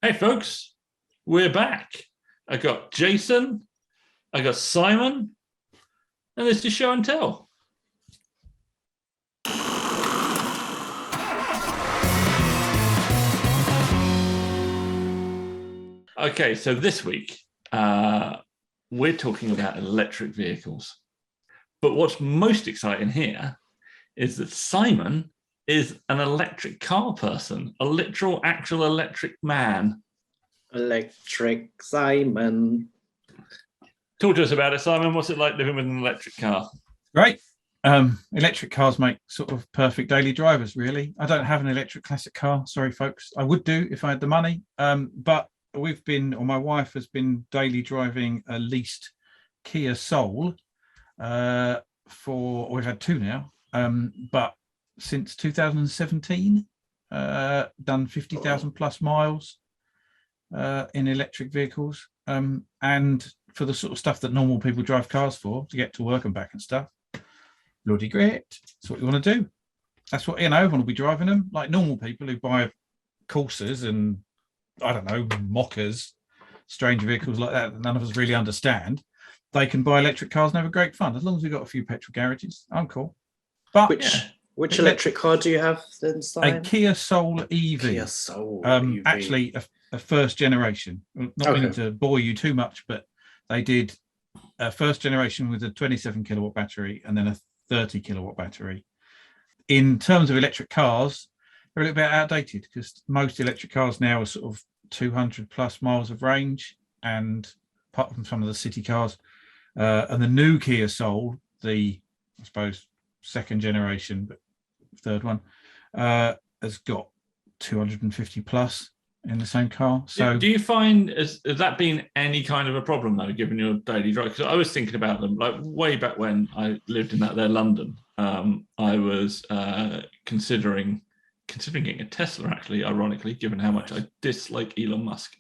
Hey, folks, we're back. I got Jason, I got Simon, and this is Show and Tell. Okay, so this week, we're talking about electric vehicles. But what's most exciting here is that Simon is an electric car person, a literal, actual electric man. Electric Simon. Talk to us about it, Simon. What's it like living with an electric car? Great. Electric cars make sort of perfect daily drivers, really. I don't have an electric classic car. Sorry, folks. I would do if I had the money. But my wife has been daily driving a leased Kia Soul we've had two now. But since 2017, done 50,000 plus miles in electric vehicles. And for the sort of stuff that normal people drive cars for, to get to work and back and stuff, bloody great. That's what you want to do. That's what, everyone will be driving them. Like normal people who buy Corsas and, I don't know, Mockers, strange vehicles like that none of us really understand. They can buy electric cars and have a great fun. As long as we've got a few petrol garages, I'm cool. But Which electric car do you have then, Simon? A Kia Soul EV. Kia Soul EV. Actually, a first generation. Not meaning to bore you too much, but they did a first generation with a 27 kilowatt battery and then a 30 kilowatt battery. In terms of electric cars, they're a little bit outdated because most electric cars now are sort of 200 plus miles of range, and apart from some of the city cars, and the new Kia Soul, I suppose second generation, but third one, has got 250 plus in the same car. So do you find has that been any kind of a problem though, given your daily drive? Because I was thinking about them like way back when I lived in London. I was considering getting a Tesla, actually, ironically, given how much I dislike Elon Musk.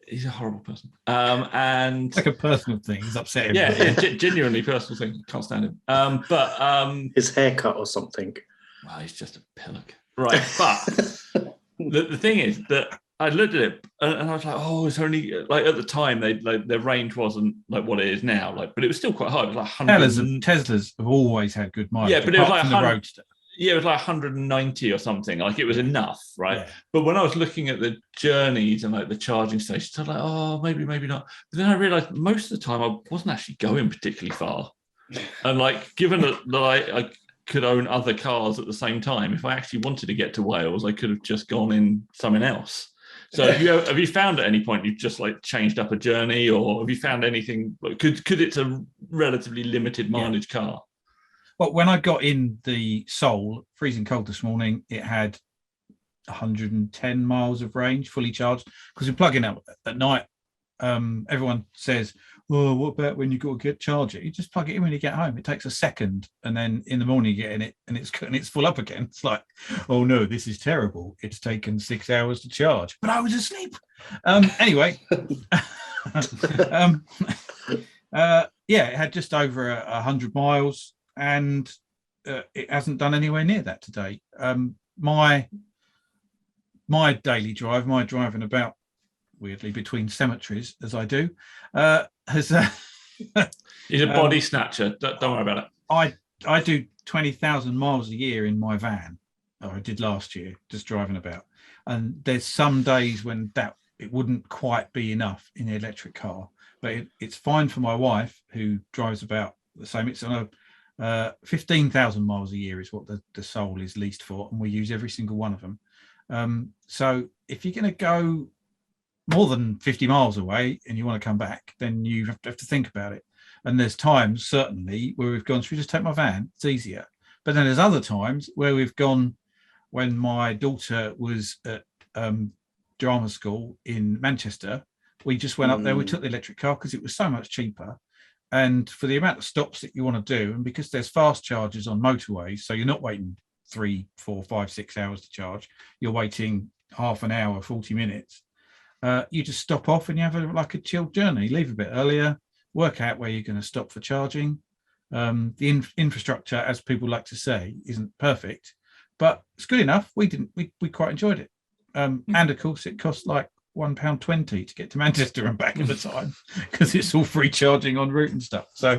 He's a horrible person. And like a personal thing. He's upset. Yeah, genuinely personal thing. Can't stand him. But his haircut or something. Well, he's just a pillock. Right. But the thing is that I looked at it and I was like, oh, it's only like at the time their range wasn't like what it is now, but it was still quite high. It was like 100. Teslas have always had good mileage. Yeah, but it was like the Roadster. Yeah, it was like 190 or something. Like it was enough, right? Yeah. But when I was looking at the journeys and like the charging stations, I was like, oh, maybe not. But then I realized most of the time I wasn't actually going particularly far. And like, given that I could own other cars at the same time, if I actually wanted to get to Wales, I could have just gone in something else. So have you found at any point you've just like changed up a journey, or have you found anything? Could it's a relatively limited mileage car? Well, when I got in the Soul, freezing cold this morning, it had 110 miles of range, fully charged. Because we plug in at night, everyone says, "Oh, what about when you got to get charge it? You just plug it in when you get home. It takes a second, and then in the morning you get in it, and it's full up again." It's like, oh no, this is terrible. It's taken 6 hours to charge, but I was asleep. Anyway, it had just over 100 miles. And it hasn't done anywhere near that today. My daily drive, my driving about weirdly between cemeteries as I do, has. He's a body snatcher. Don't worry about it. I do 20,000 miles a year in my van. I did last year, just driving about. And there's some days when it wouldn't quite be enough in the electric car, but it's fine for my wife who drives about the same. It's on a 15,000 miles a year is what the Soul is leased for, and we use every single one of them. So if you're going to go more than 50 miles away and you want to come back, then you have to think about it. And there's times certainly where we've gone, should we just take my van? It's easier. But then there's other times where we've gone, when my daughter was at drama school in Manchester, we just went up there, we took the electric car because it was so much cheaper. And for the amount of stops that you want to do, and because there's fast chargers on motorways, so you're not waiting 3, 4, 5, 6 hours to charge, you're waiting half an hour, 40 minutes. You just stop off and you have a chilled journey, leave a bit earlier, work out where you're going to stop for charging. The infrastructure, as people like to say, isn't perfect, but it's good enough. We quite enjoyed it. And of course, it cost like £1.20 to get to Manchester and back at the time because it's all free charging en route and stuff. So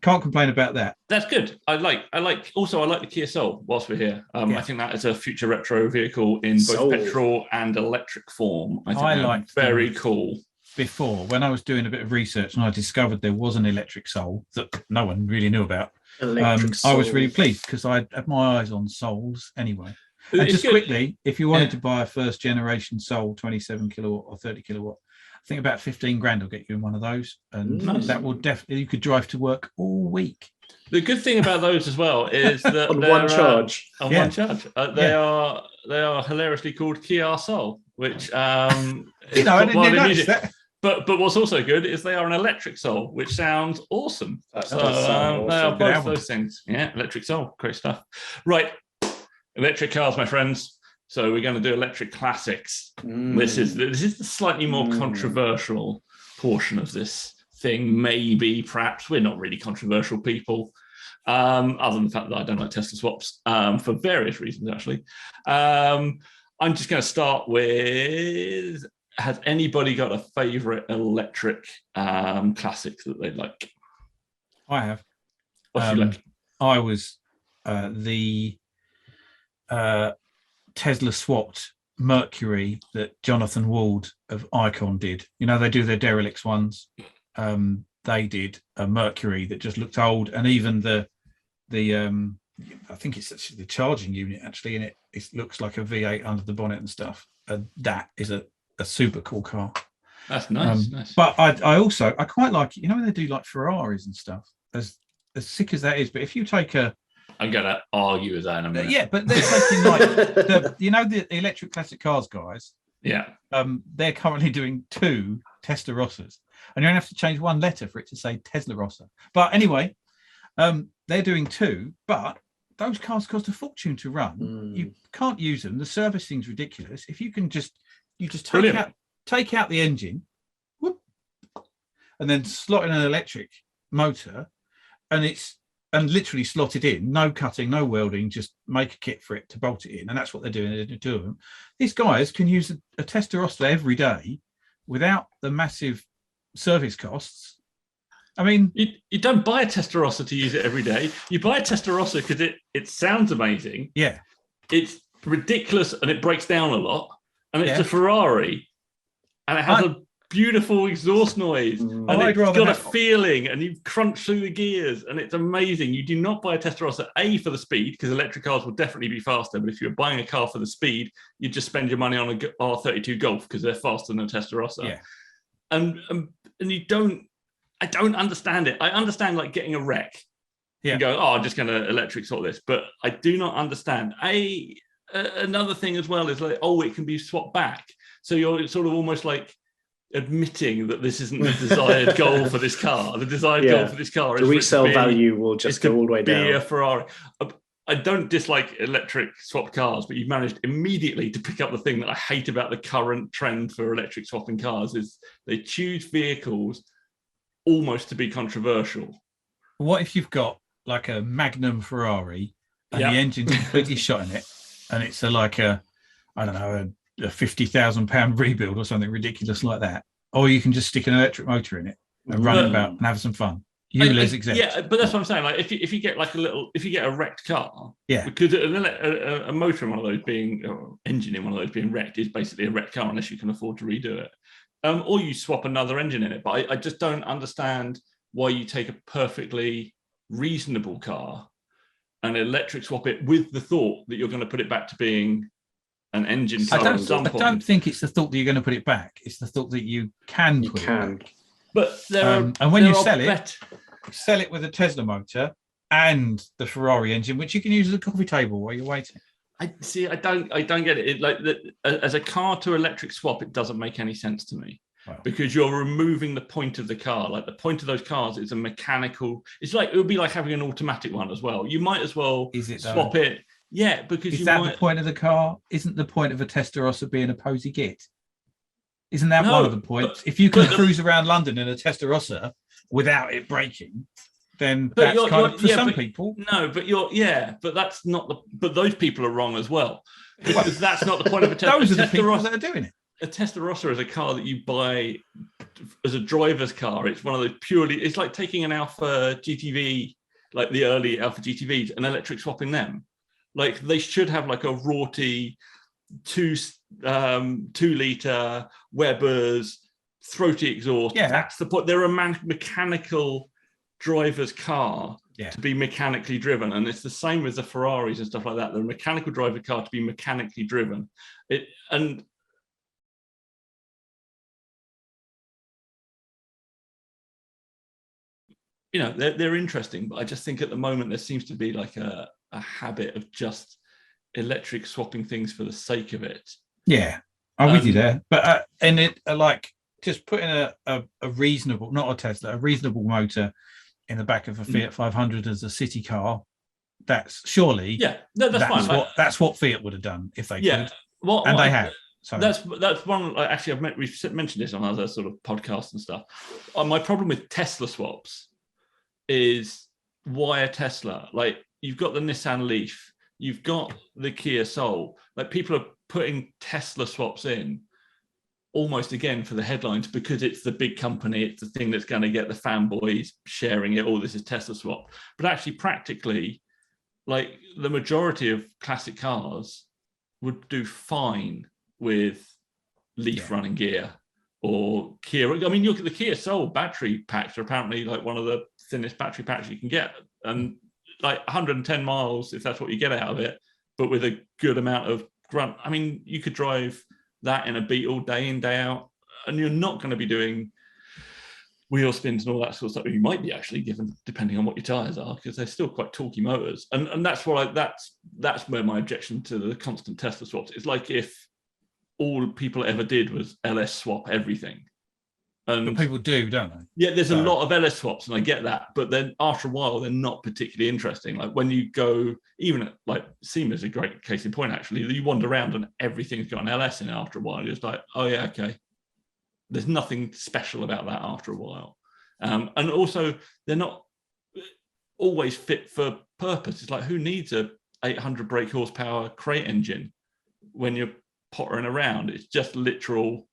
can't complain about that. That's good. I like the Kia Soul whilst we're here. I think that is a future retro vehicle in both petrol and electric form. I like very cool. Before, when I was doing a bit of research and I discovered there was an electric Soul that no one really knew about, I was really pleased because I had my eyes on Souls anyway. And just quickly, if you wanted to buy a first generation Soul 27 kilowatt or 30 kilowatt, I think about 15 grand will get you in one of those. And that will definitely, you could drive to work all week. The good thing about those as well is that on one charge. They are hilariously called Kia Soul, which I didn't notice that. But what's also good is they are an electric Soul, which sounds awesome. They are both those things. Yeah, electric Soul, great stuff. Right, electric cars, my friends. So we're going to do electric classics. This is the slightly more controversial portion of this thing. Maybe, perhaps we're not really controversial people, other than the fact that I don't like Tesla swaps for various reasons. Actually, I'm just going to start with. Has anybody got a favourite electric classic that they like? I have. What do you like? I was the Tesla swapped Mercury that Jonathan Wald of Icon did. You know, they do their derelicts ones. They did a Mercury that just looked old, and even the I think it's actually the charging unit actually in it. It looks like a V8 under the bonnet and stuff. That is a super cool car. That's nice. Nice. But I quite like, you know, when they do like Ferraris and stuff, as sick as that is. But if you take I'm going to argue with that in a minute. Yeah, but they're taking like the electric classic cars guys. Yeah. They're currently doing 2 Testarossas, and you only have to change one letter for it to say Tesla Rossa. But anyway, they're doing 2, but those cars cost a fortune to run. You can't use them. The servicing's ridiculous. If you can just take out the engine, whoop, and then slot in an electric motor, and literally slot it in, no cutting, no welding, just make a kit for it to bolt it in, and that's what they're doing. They're doing 2 of them. These guys can use a Testarossa every day without the massive service costs. I mean, you don't buy a Testarossa to use it every day. You buy a Testarossa because it sounds amazing. Yeah, it's ridiculous and it breaks down a lot. And it's a Ferrari, and it has a beautiful exhaust noise, and it's got a feeling, and you crunch through the gears, and it's amazing. You do not buy a Testarossa, A, for the speed, because electric cars will definitely be faster, but if you're buying a car for the speed, you just spend your money on a R32 Golf, because they're faster than a Testarossa. Yeah. And I don't understand it. I understand, like, getting a wreck. Yeah. And go, I'm just going to electric sort this, but I do not understand. Another thing as well is like, it can be swapped back. So you're sort of almost like admitting that this isn't the desired goal for this car. The desired goal for this car is the resale value will just go all the way down. Be a Ferrari. I don't dislike electric swapped cars, but you've managed immediately to pick up the thing that I hate about the current trend for electric swapping cars is they choose vehicles almost to be controversial. What if you've got like a Magnum Ferrari and the engine's completely shot in it? And it's a £50,000 rebuild or something ridiculous like that. Or you can just stick an electric motor in it and run it about and have some fun. Exempt. Yeah, but that's what I'm saying. Like if you get if you get a wrecked car, because a motor in one of those engine in one of those being wrecked is basically a wrecked car unless you can afford to redo it. Or you swap another engine in it. But I just don't understand why you take a perfectly reasonable car and electric swap it with the thought that you're going to put it back to being an engine car at some point. I don't think it's the thought that you're going to put it back. It's the thought that you can put it back. But and when you sell it with a Tesla motor and the Ferrari engine, which you can use as a coffee table while you're waiting. I don't get it. As a car to electric swap, it doesn't make any sense to me. Wow. Because you're removing the point of the car. Like the point of those cars is a mechanical. It would be like having an automatic one as well. You might as well swap it. Yeah, because the point of the car? Isn't the point of a Testarossa being a posy git? Isn't that one of the points? If you can cruise around London in a Testarossa without it breaking, then But that's you're- kind you're- of for yeah, some but- people. No, but that's not the. But those people are wrong as well, because that's not the point of a Tesla. Those are the people Testarossa, that are doing it. a Testarossa is a car that you buy as a driver's car. It's one of those purely. It's like taking an Alpha GTV, like the early Alpha GTVs, and electric swapping them. Like they should have like a Rorty 2-liter Webers throaty exhaust. Yeah. That's the point. They're a mechanical driver's car to be mechanically driven, and it's the same with the Ferraris and stuff like that. They're a mechanical driver car to be mechanically driven. And you know, they're interesting, but I just think at the moment there seems to be like a habit of just electric swapping things for the sake of it. Yeah, I'm with you there. But and it like just putting a reasonable, not a Tesla, a reasonable motor in the back of a Fiat 500 as a city car. That's surely that's fine. That's what Fiat would have done if they could. Well, and they have. So that's one. Actually, we've mentioned this on other sort of podcasts and stuff. My problem with Tesla swaps is why a Tesla? Like you've got the Nissan Leaf, you've got the Kia Soul. Like people are putting Tesla swaps in almost again for the headlines because it's the big company, it's the thing that's going to get the fanboys sharing it. Oh, this is Tesla swap. But actually, practically, like the majority of classic cars would do fine with Leaf running gear or Kia. I mean, the Kia Soul battery packs are apparently like one of the thinnest battery packs you can get, and like 110 miles if that's what you get out of it, but with a good amount of grunt. I mean, you could drive that in a Beetle day in, day out, and you're not going to be doing wheel spins and all that sort of stuff. You might be actually, given depending on what your tires are, because they're still quite torquey motors. And that's why that's where my objection to the constant Tesla swaps is. Like if all people ever did was LS swap everything. And but people do, don't they? Yeah, there's a lot of LS swaps, and I get that. But then after a while, they're not particularly interesting. Like when you go, even at, like SEMA is a great case in point, actually. You wander around and everything's got an LS in it after a while. You're just like, oh yeah, okay. There's nothing special about that after a while. And also, they're not always fit for purpose. It's like, who needs a 800 brake horsepower crate engine when you're pottering around? It's just literal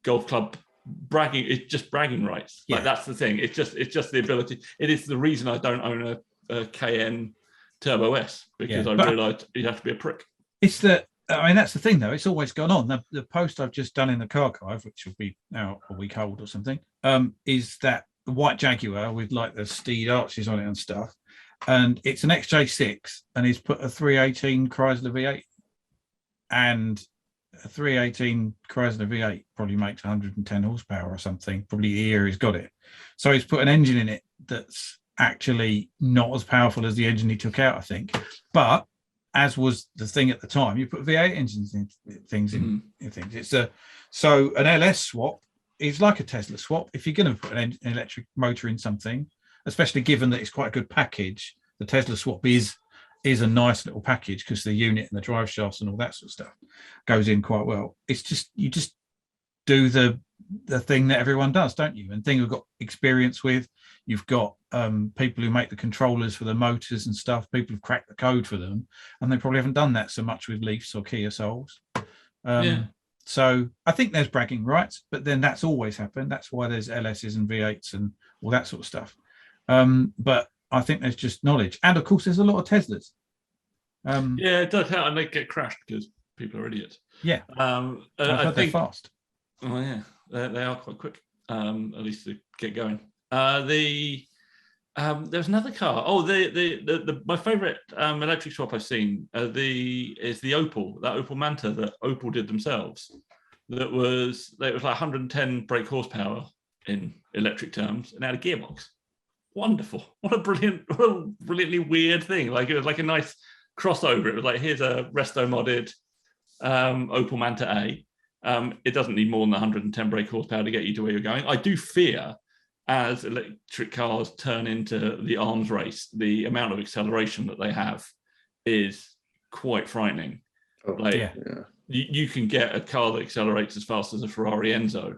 golf club bragging. It's just bragging rights. Like that's the thing. It's just the ability. It is the reason I don't own a KN Turbo S, because I realised you have to be a prick. It's that. I mean, that's the thing, though. It's always gone on. The post I've just done in the car archive, which will be now a week old or something, is that the white Jaguar with like the Steed arches on it and stuff. And it's an XJ6, and he's put a 318 Chrysler V8. And a 318 Chrysler V8 probably makes 110 horsepower or something. Probably the year he's got it. So he's put an engine in it that's actually not as powerful as the engine he took out, I think. But as was the thing at the time, you put V8 engines in things. It's so an LS swap is like a Tesla swap. If you're going to put an electric motor in something, especially given that it's quite a good package, the Tesla swap is a nice little package because the unit and the drive shafts and all that sort of stuff goes in quite well. It's just you just do the thing that everyone does, don't you? And thing we've got experience with. You've got people who make the controllers for the motors and stuff. People have cracked the code for them, and they probably haven't done that so much with Leafs or Kia Souls. So I think there's bragging rights, but then that's always happened. That's why there's LSs and V8s and all that sort of stuff. But I think there's just knowledge, and of course there's a lot of Teslas. It does help, and they get crashed because people are idiots. Yeah, I think they're fast. Oh yeah, they are quite quick. At least to get going. There's another car. Oh, the my favorite electric swap I've seen is the Opal, that Opal Manta that Opal did themselves. It was like 110 brake horsepower in electric terms, and had a gearbox. Wonderful! What a brilliantly weird thing. Like it was like a nice crossover. It was like, here's a resto modded Opal Manta A. It doesn't need more than 110 brake horsepower to get you to where you're going. I do fear, as electric cars turn into the arms race, the amount of acceleration that they have is quite frightening. You can get a car that accelerates as fast as a Ferrari Enzo.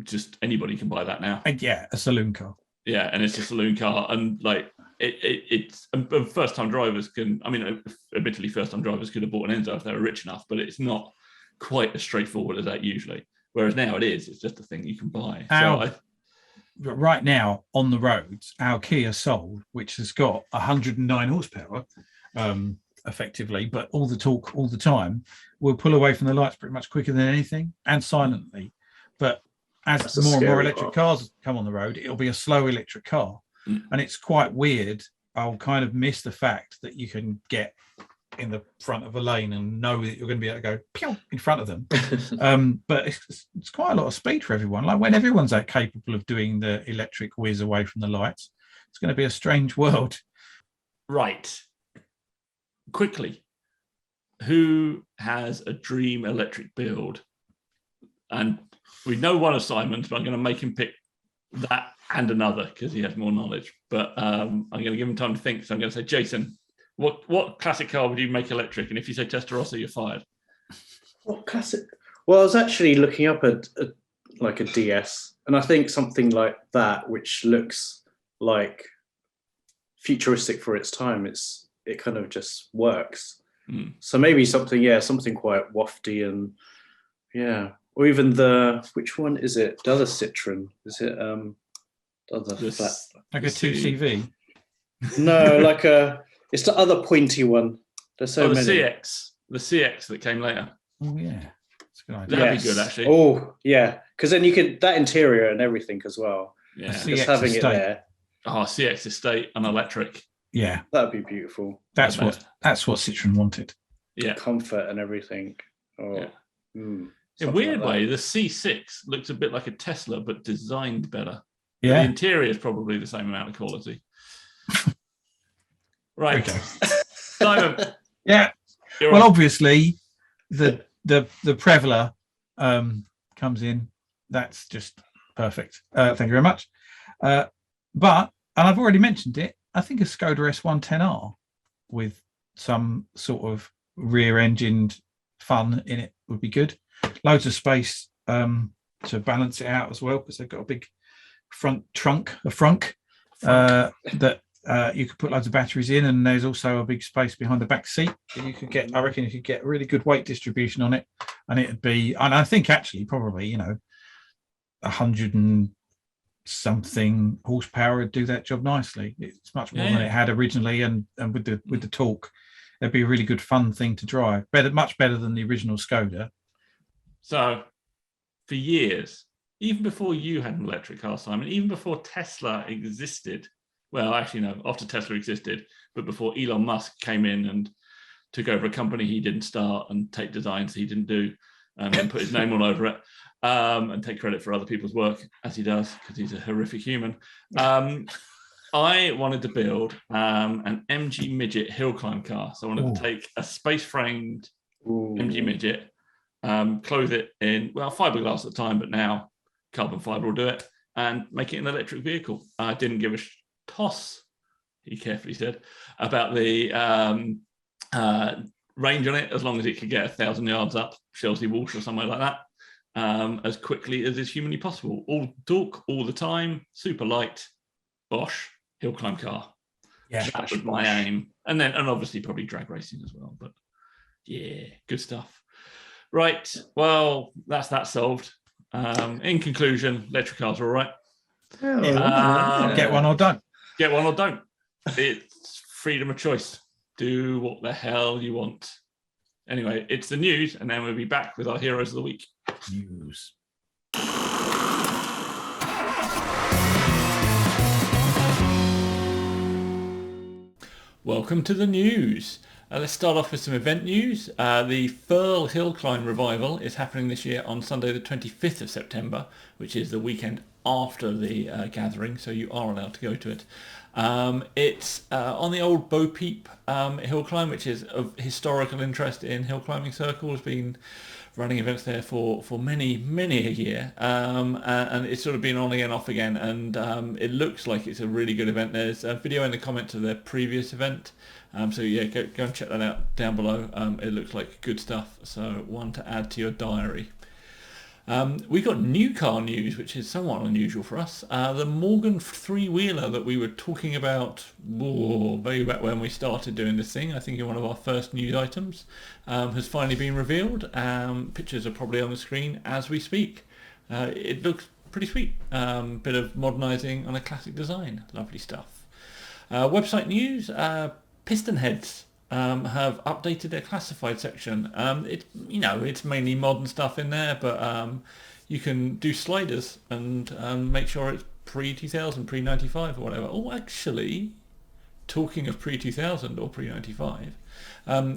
Just anybody can buy that now. And a saloon car. Yeah, and it's a saloon car, and like it's first time drivers can. I mean, admittedly, first time drivers could have bought an Enzo if they were rich enough, but it's not quite as straightforward as that usually. Whereas now it is. It's just a thing you can buy. Right now on the roads, our Kia Soul, which has got 109 horsepower, effectively, but all the torque all the time, will pull away from the lights pretty much quicker than anything and silently. But as more and more electric cars come on the road, it'll be a slow electric car. And it's quite weird. I'll kind of miss the fact that you can get in the front of a lane and know that you're going to be able to go pew in front of them. But it's quite a lot of speed for everyone. Like when everyone's that capable of doing the electric whiz away from the lights, it's going to be a strange world. Right. Quickly, who has a dream electric build? And we know one of Simon's, but I'm going to make him pick that and another because he has more knowledge. But I'm going to give him time to think. So I'm going to say, Jason, what classic car would you make electric? And if you say Testarossa, you're fired. What classic? Well, I was actually looking up a DS, and I think something like that, which looks like futuristic for its time. It kind of just works. So maybe something quite wafty and or even which one is it? The other Citroen? Is it the other flat? Like a 2CV? No, it's the other pointy one. There's so many. The CX that came later. Oh yeah, that's a good idea. That'd be good actually. Oh yeah, because then you could that interior and everything as well. Yeah, just having it there. Oh, CX Estate and electric. Yeah, that'd be beautiful. That's what Citroen wanted. Yeah, comfort and everything. Oh, yeah. In a weird way, the C6 looks a bit like a Tesla, but designed better. Yeah, the interior is probably the same amount of quality. Right, okay. Simon. Yeah. Well, obviously, the Prevla comes in. That's just perfect. Thank you very much. But and I've already mentioned it. I think a Skoda S110R with some sort of rear-engined fun in it would be good. Loads of space to balance it out as well, because they've got a big front trunk, that you could put loads of batteries in, and there's also a big space behind the back seat that you could get. I reckon you could get really good weight distribution on it, and it'd be. And I think actually probably 100 and something horsepower would do that job nicely. It's much more than it had originally, and with the torque, it'd be a really good fun thing to drive. Much better than the original Skoda. So, for years, even before you had an electric car, Simon, even before Tesla existed. Well, actually, no, after Tesla existed, but before Elon Musk came in and took over a company he didn't start and take designs he didn't do and then put his name all over it and take credit for other people's work, as he does, because he's a horrific human. I wanted to build an MG Midget hill climb car. So I wanted to take a space-framed MG Midget, clothe it in, fiberglass at the time, but now carbon fiber will do it, and make it an electric vehicle. I didn't give a toss, he carefully said, about the range on it, as long as it could get 1,000 yards up Chelsea Walsh or somewhere like that, as quickly as is humanly possible. All torque, all the time, super light, Bosch, hill climb car. Yeah, that was my aim. And obviously probably drag racing as well. But yeah, good stuff. Right, well, that's that solved. In conclusion, electric cars are all right. Get one or don't. Get one or don't. It's freedom of choice. Do what the hell you want. Anyway, it's the news, and then we'll be back with our heroes of the week. News. Welcome to the news. Let's start off with some event news. The Furl Hill Climb Revival is happening this year on Sunday the 25th of September, which is the weekend after the gathering, so you are allowed to go to it. It's on the old Bo Peep hill climb, which is of historical interest in hill climbing circles, been running events there for many a year, and it's sort of been on again, off again, and it looks like it's a really good event. There's a video in the comments of their previous event, so yeah, go and check that out down below. It looks like good stuff, so one to add to your diary. We got new car news, which is somewhat unusual for us. The Morgan three-wheeler that we were talking about way back when we started doing this thing, I think in one of our first news items, has finally been revealed. Pictures are probably on the screen as we speak. It looks pretty sweet. Bit of modernising on a classic design. Lovely stuff. Website news, Piston Heads have updated their classified section. It's mainly modern stuff in there, but you can do sliders and make sure it's pre-2000, pre-95 or whatever. Oh, actually, talking of pre-2000 or pre-95,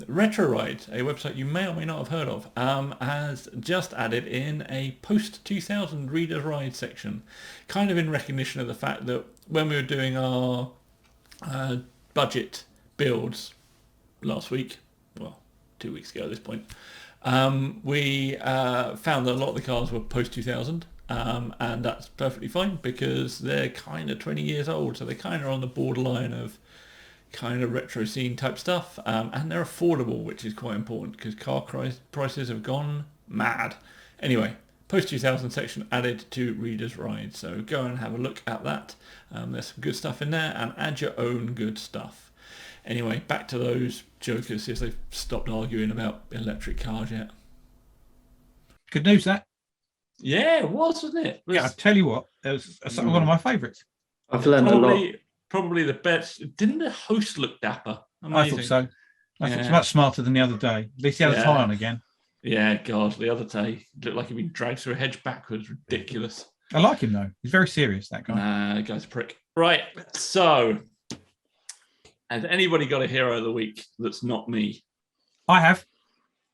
Retro Ride, a website you may or may not have heard of, has just added in a post-2000 Reader's Ride section, kind of in recognition of the fact that when we were doing our budget builds last week, 2 weeks ago at this point, we found that a lot of the cars were post-2000, and that's perfectly fine because they're kind of 20 years old, so they're kind of on the borderline of kind of retro scene type stuff, and they're affordable, which is quite important because car prices have gone mad. Anyway, post-2000 section added to Reader's Ride, so go and have a look at that. There's some good stuff in there, and add your own good stuff. Anyway, back to those jokers, see if they've stopped arguing about electric cars yet. Good news, that. Yeah, it was, wasn't it? Yeah, I tell you what, it was one of my favourites. I've learned a lot. Probably the best. Didn't the host look dapper? Amazing. I thought so. I thought it was much smarter than the other day. At least he had a tie on again. Yeah, God, the other day looked like he'd been dragged through a hedge backwards. Ridiculous. I like him though. He's very serious, that guy. Nah, the guy's a prick. Right, so has anybody got a hero of the week that's not me? I have.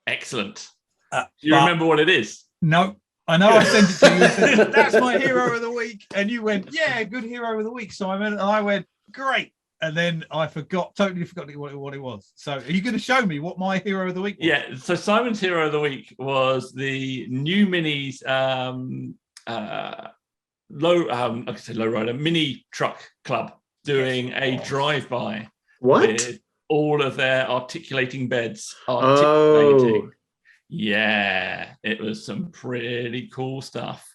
Excellent. Do you remember what it is? No. I know I sent it to you and said, that's my hero of the week. And you went, yeah, good hero of the week, Simon. And I went, great. And then I totally forgot what it was. So are you going to show me what my hero of the week was? Yeah, so Simon's hero of the week was the new Minis lowrider mini truck club doing a drive-by. What? With all of their articulating beds articulating. Oh. Yeah, it was some pretty cool stuff.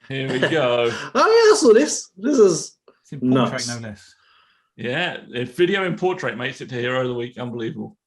Here we go. Oh yeah, I saw this. This is It's in portrait, nuts. no less. Yeah, the video in portrait makes it to hero of the week. Unbelievable.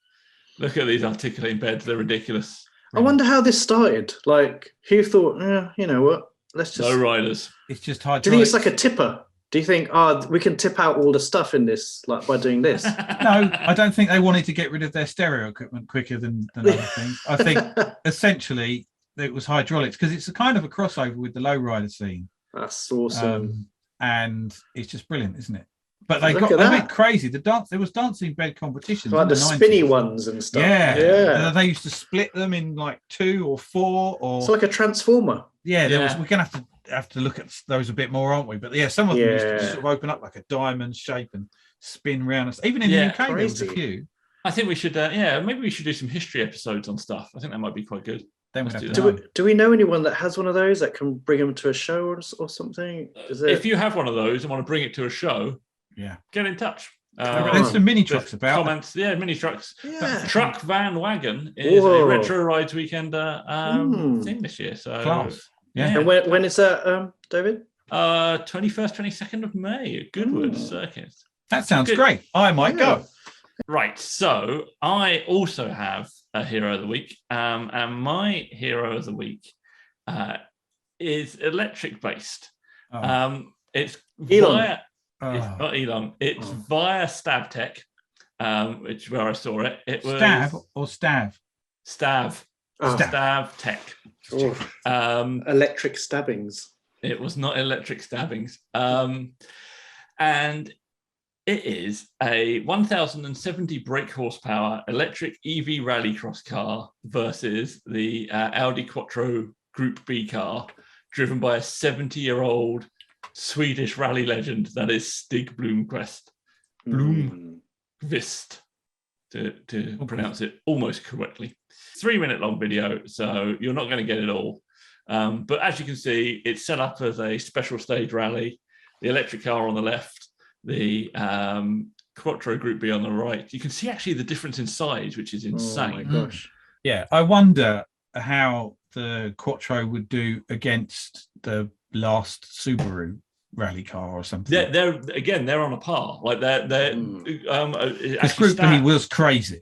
Look at these articulating beds. They're ridiculous. I wonder how this started. Like, who thought, you know what? Let's just. Low riders. It's just Do you hydraulics. think it's like a tipper? Do you think, we can tip out all the stuff in this, like by doing this? No, I don't think they wanted to get rid of their stereo equipment quicker than other things. I think essentially it was hydraulics because it's a kind of a crossover with the lowrider scene. That's awesome. And it's just brilliant, isn't it? But they Look got at a that. bit crazy. There was dancing bed competitions. Like in the 90s. spinny ones and stuff. Yeah. They used to split them in like 2 or 4 or It's like a transformer. we're gonna have to look at those a bit more, aren't we? But yeah, some of them used to sort of open up like a diamond shape and spin round. Even in the UK, there was a few. I think we should, maybe we should do some history episodes on stuff. I think that might be quite good. Then we'd have to Do we know anyone that has one of those that can bring them to a show or something? If you have one of those and want to bring it to a show, get in touch. There's some mini trucks about. Comments, mini trucks. Yeah. Truck Van Wagon is a Retro Rides Weekender thing this year. So Class. Yeah. And when is that, David? 21st, 22nd of May at Goodwood Circus. That sounds great. I might go. Right. So I also have a hero of the week. And my hero of the week is electric based. It's Elon. It's not Elon. It's via StavTech, which is where I saw it. It was Stav or Stav? Stav. StavTech. Electric stabbings. It was not electric stabbings. And it is a 1,070 brake horsepower electric EV rallycross car versus the Audi Quattro Group B car, driven by a 70-year-old Swedish rally legend that is Stig Blomqvist. Blomqvist, to pronounce it almost correctly. 3-minute long video, so you're not going to get it all. But as you can see, it's set up as a special stage rally. The electric car on the left, the Quattro Group B on the right. You can see actually the difference in size, which is insane. Oh my gosh. Yeah, I wonder how the Quattro would do against the last Subaru rally car or something. They're on a par. Like they're This Group B was crazy.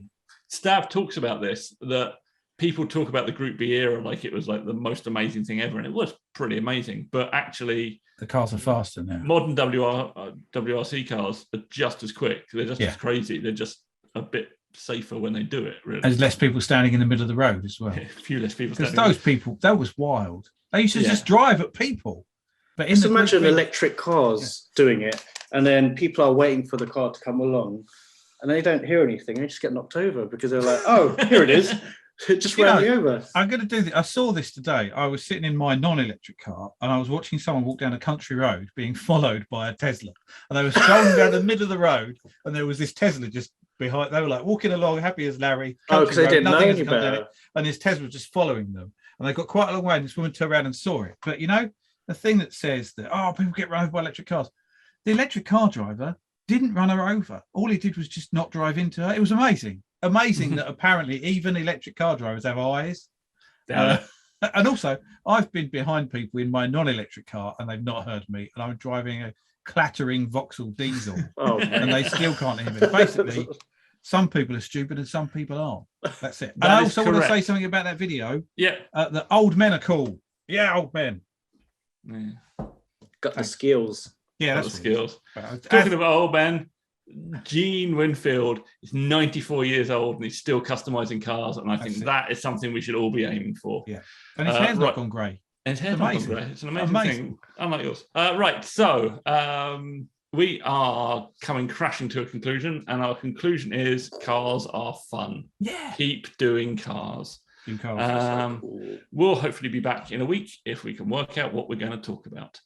Stav talks about this, that people talk about the Group B era like it was like the most amazing thing ever, and it was pretty amazing. But actually, the cars are faster now. Modern WRC cars are just as quick. They're just as crazy. They're just a bit safer when they do it. Really, there's less people standing in the middle of the road as well. A few less people. Because those people, that was wild. They used to just drive at people. But just imagine electric cars doing it, and then people are waiting for the car to come along, and they don't hear anything. They just get knocked over because they're like, "Oh, here it is." It just ran me over. I'm going to do this. I saw this today. I was sitting in my non-electric car and I was watching someone walk down a country road being followed by a Tesla. And they were strolling down the middle of the road and there was this Tesla just behind. They were like walking along, happy as Larry. Because they didn't know any better. And this Tesla was just following them. And they got quite a long way and this woman turned around and saw it. But, you know, the thing that says that, people get run over by electric cars. The electric car driver didn't run her over. All he did was just not drive into her. It was amazing. Amazing that apparently even electric car drivers have eyes. And also, I've been behind people in my non-electric car and they've not heard me. And I'm driving a clattering Vauxhall diesel. And they still can't hear me. Basically, some people are stupid and some people aren't. That's it. And I also want to say something about that video. Yeah. The old men are cool. Yeah, old men. Yeah. Got the skills. Yeah, that's the skills. Talking about old men, Gene Winfield is 94 years old and he's still customizing cars, and I think that is something we should all be aiming for. Yeah, and his hair's not gone grey. And his hair's not gone grey. It's an amazing thing. Unlike yours. Right, so we are coming crashing to a conclusion, and our conclusion is cars are fun. Yeah. Keep doing cars. We'll hopefully be back in a week if we can work out what we're going to talk about.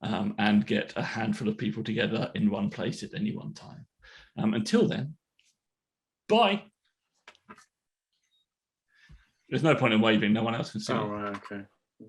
And get a handful of people together in one place at any one time. Until then, bye. There's no point in waving. No one else can see. Oh, right, okay.